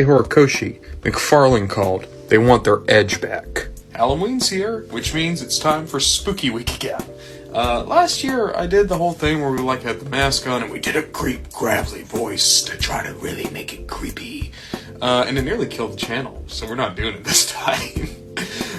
Hey Horikoshi, McFarlane called. They want their edge back. Halloween's here, which means it's time for Spooky Week again. Last year I did the whole thing where we had the mask on and we did a gravelly voice to try to really make it creepy. And it nearly killed the channel, so we're not doing it this time.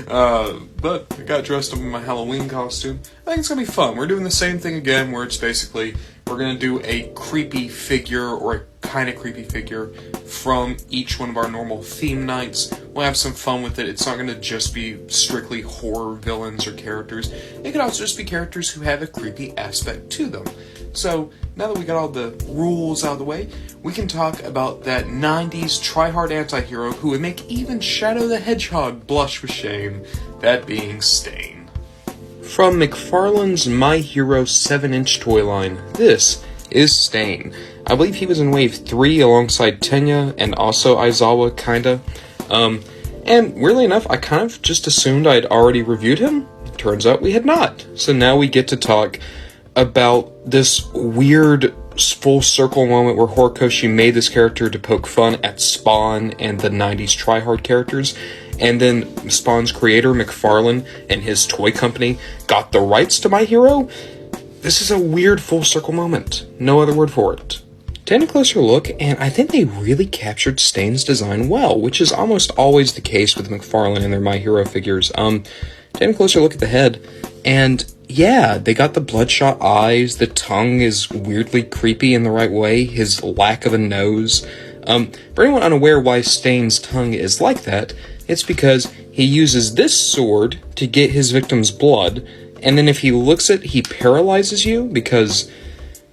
But I got dressed up in my Halloween costume. I think it's gonna be fun. We're doing the same thing again, where it's basically, we're gonna do a creepy figure, or a kind of creepy figure, from each one of our normal theme nights. We'll have some fun with it. It's not gonna just be strictly horror villains or characters. It could also just be characters who have a creepy aspect to them. So, now that we got all the rules out of the way, we can talk about that 90s try-hard anti-hero who would make even Shadow the Hedgehog blush with shame, that being Stain. From McFarlane's My Hero 7-inch toy line, this is Stain. I believe he was in Wave 3 alongside Tenya and also Aizawa, kinda. And weirdly enough, I kind of just assumed I'd already reviewed him. Turns out we had not. So now we get to talk about this weird full circle moment where Horikoshi made this character to poke fun at Spawn and the 90s tryhard characters, and then Spawn's creator McFarlane and his toy company got the rights to My Hero. This is a weird full circle moment. No other word for it. Taking a closer look, and I think they really captured Stain's design well, which is almost always the case with McFarlane and their My Hero figures. Taking a closer look at the head, and yeah, they got the bloodshot eyes, the tongue is weirdly creepy in the right way, his lack of a nose. For anyone unaware why Stain's tongue is like that, it's because he uses this sword to get his victim's blood, and then if he looks at it, he paralyzes you, because,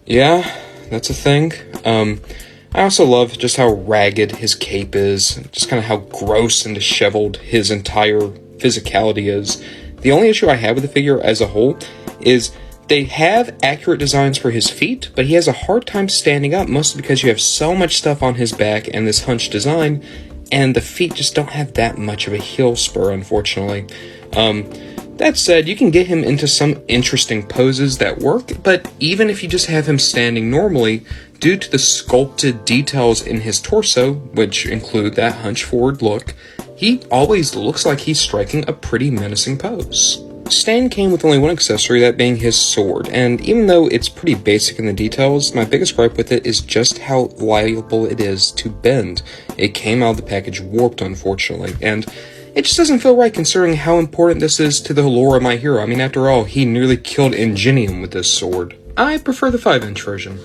yeah, that's a thing. I also love just how ragged his cape is, just kind of how gross and disheveled his entire physicality is. The only issue I have with the figure as a whole is they have accurate designs for his feet, but he has a hard time standing up, mostly because you have so much stuff on his back and this hunched design, and the feet just don't have that much of a heel spur, unfortunately. That said, you can get him into some interesting poses that work, but even if you just have him standing normally, due to the sculpted details in his torso, which include that hunch forward look, he always looks like he's striking a pretty menacing pose. Stain came with only one accessory, that being his sword, and even though it's pretty basic in the details, my biggest gripe with it is just how liable it is to bend. It came out of the package warped, unfortunately, and it just doesn't feel right considering how important this is to the lore of My Hero. I mean, after all, he nearly killed Ingenium with this sword. I prefer the 5-inch version.